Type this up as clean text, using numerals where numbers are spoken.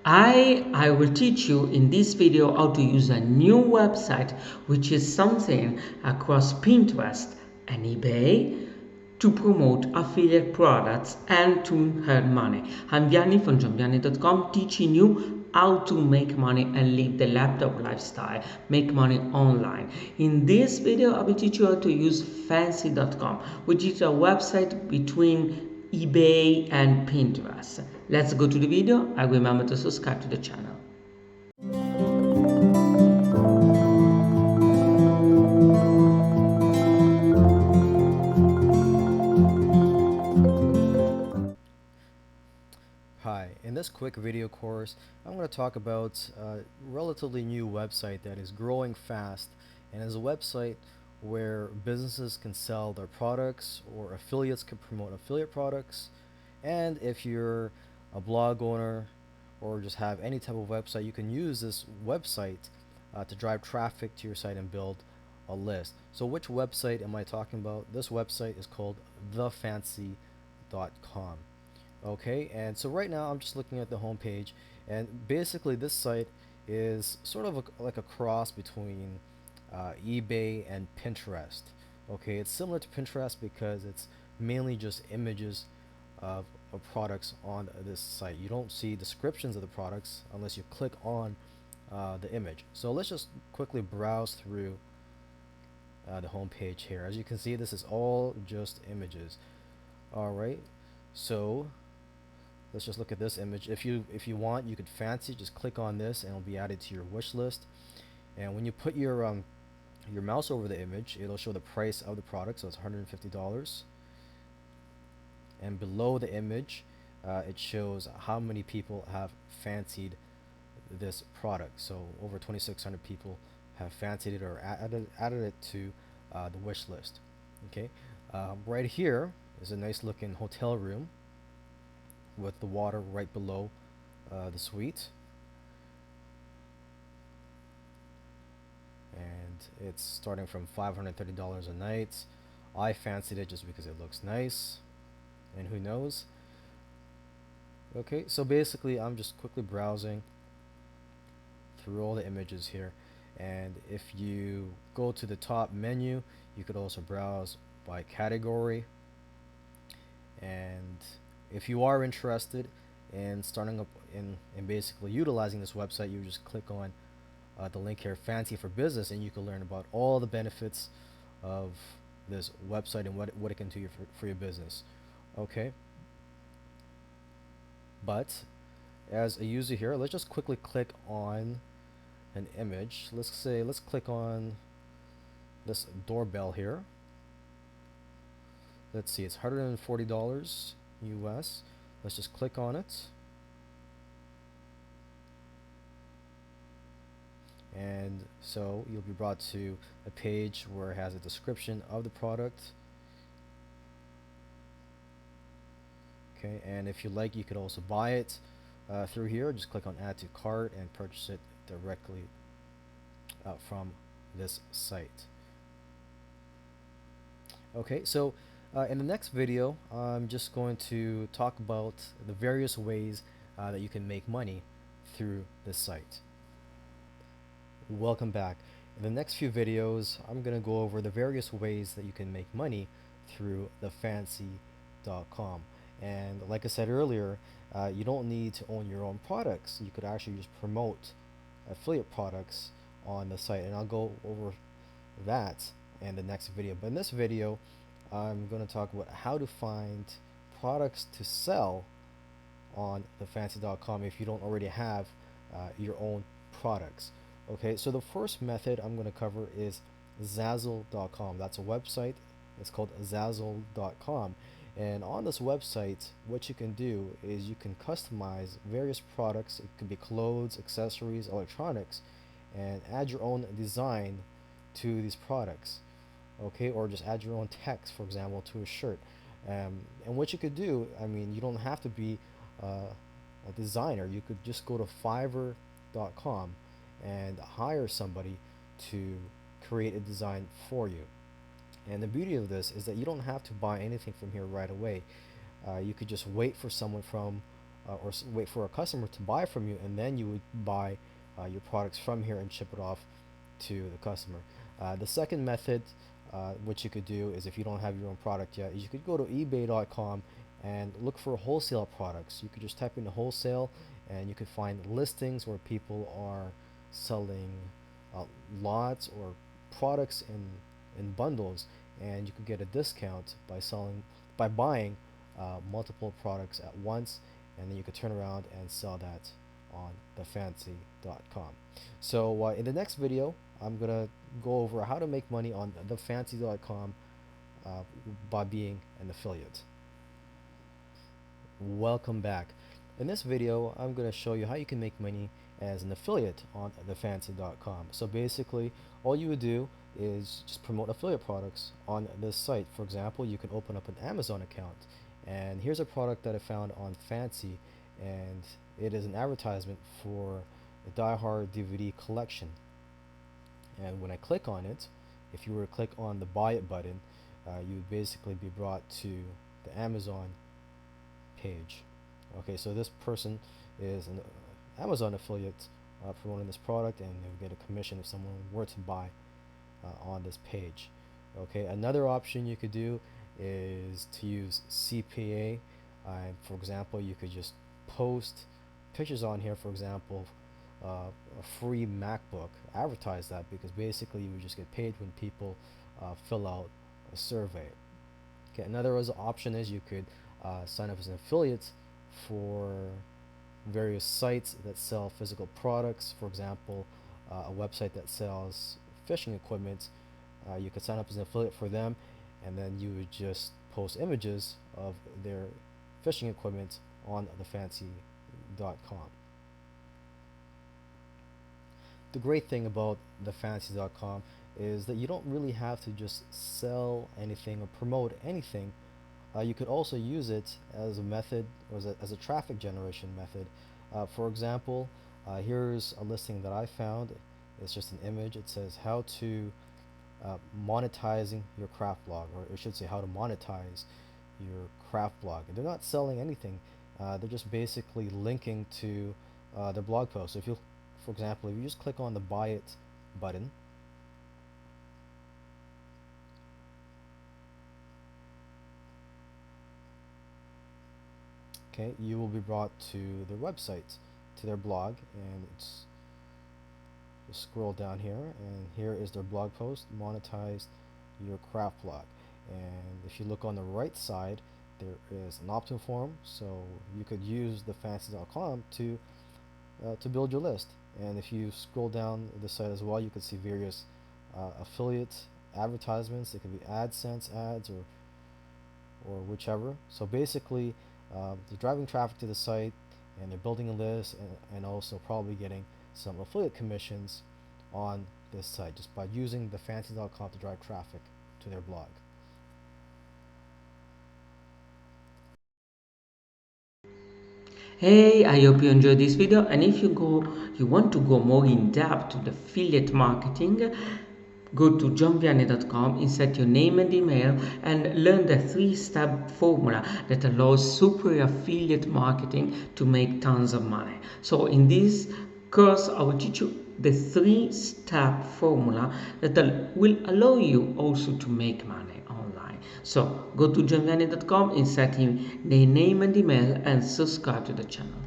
I will teach you in this video how to use a new website, which is something across Pinterest and eBay, to promote affiliate products and to earn money. I'm Gianni from johnvianni.com, teaching you how to make money and live the laptop lifestyle, make money online. In this video, I will teach you how to use fancy.com, which is a website between eBay and Pinterest. Let's go to the video and remember to subscribe to the channel. Hi, in this quick video course, I'm going to talk about a relatively new website that is growing fast and is a website where businesses can sell their products or affiliates can promote affiliate products. And if you're a blog owner or just have any type of website, you can use this website to drive traffic to your site and build a list. So which website am I talking about? This website is called thefancy.com. Okay, and so right now I'm just looking at the home page, and basically this site is sort of like a cross between eBay and Pinterest. Okay, it's similar to Pinterest because it's mainly just images of products on this site. You don't see descriptions of the products unless you click on the image. So let's just quickly browse through the home page here. As you can see, this is all just images. All right, so let's just look at this image. If you want, you could fancy, just click on this and it'll be added to your wish list. And when you put your mouse over the image, it'll show the price of the product, so it's $150. And below the image, it shows how many people have fancied this product. So over 2,600 people have fancied it or added it to the wish list. Okay, right here is a nice looking hotel room with the water right below the suite, and it's starting from $530 a night. I fancied it just because it looks nice, and who knows. Okay, so basically I'm just quickly browsing through all the images here, and if you go to the top menu, you could also browse by category. And if you are interested in starting up in basically utilizing this website, you just click on the link here, Fancy for Business, and you can learn about all the benefits of this website and what it can do for your business. Okay, but as a user here, let's just quickly click on an image. Let's click on this doorbell here. Let's see, it's $140 US. Let's just click on it, and so you'll be brought to a page where it has a description of the product. Okay, and if you like, you could also buy it through here. Just click on add to cart and purchase it directly from this site. Okay, so in the next video, I'm just going to talk about the various ways that you can make money through this site. Welcome back. In the next few videos, I'm going to go over the various ways that you can make money through thefancy.com. And like I said earlier, you don't need to own your own products. You could actually just promote affiliate products on the site, and I'll go over that in the next video. But in this video, I'm going to talk about how to find products to sell on thefancy.com if you don't already have your own products. Okay, so the first method I'm going to cover is Zazzle.com. That's a website. It's called Zazzle.com. And on this website, what you can do is you can customize various products. It could be clothes, accessories, electronics, and add your own design to these products. Okay, or just add your own text, for example, to a shirt. And what you could do, I mean, you don't have to be a designer. You could just go to Fiverr.com and hire somebody to create a design for you. And the beauty of this is that you don't have to buy anything from here right away. You could just wait for someone from or wait for a customer to buy from you, and then you would buy your products from here and ship it off to the customer. The second method, which you could do, is if you don't have your own product yet, is you could go to ebay.com and look for wholesale products. You could just type in wholesale, and you could find listings where people are selling lots or products in bundles, and you could get a discount by buying multiple products at once, and then you could turn around and sell that on thefancy.com. So in the next video, I'm gonna go over how to make money on thefancy.com by being an affiliate. Welcome back. In this video, I'm going to show you how you can make money as an affiliate on thefancy.com. So basically, all you would do is just promote affiliate products on this site. For example, you can open up an Amazon account, and here's a product that I found on Fancy, and it is an advertisement for the Die Hard DVD collection. And when I click on it, if you were to click on the buy it button, you would basically be brought to the Amazon page. Okay, so this person is an Amazon affiliate promoting this product, and they'll get a commission if someone were to buy on this page. Okay, another option you could do is to use CPA. For example, you could just post pictures on here. For example, a free MacBook, advertise that, because basically you would just get paid when people fill out a survey. Okay, another option is you could sign up as an affiliate for various sites that sell physical products. For example, a website that sells fishing equipment. You could sign up as an affiliate for them, and then you would just post images of their fishing equipment on thefancy.com. The great thing about thefancy.com is that you don't really have to just sell anything or promote anything. You could also use it as a method, or as a traffic generation method. For example, here's a listing that I found. It's just an image. It says how to monetizing your craft blog, or I should say how to monetize your craft blog. And they're not selling anything. They're just basically linking to their blog post. So if you, for example, if you just click on the buy it button, okay, you will be brought to their website, to their blog, and it's just scroll down here, and here is their blog post, monetize your craft blog. And if you look on the right side, there is an opt-in form, so you could use thefancy.com to build your list. And if you scroll down the site as well, you can see various affiliate advertisements. It could be AdSense ads or whichever. So basically, they're driving traffic to the site, and they're building a list, and also probably getting some affiliate commissions on this site just by using thefancy.com to drive traffic to their blog. Hey, I hope you enjoyed this video, and if you want to go more in depth to the affiliate marketing, go to johnvianney.com, insert your name and email, and learn the 3-step formula that allows super affiliate marketing to make tons of money. So in this course, I will teach you the 3-step formula that will allow you also to make money online. So go to johnvianney.com, insert in the name and email, and subscribe to the channel.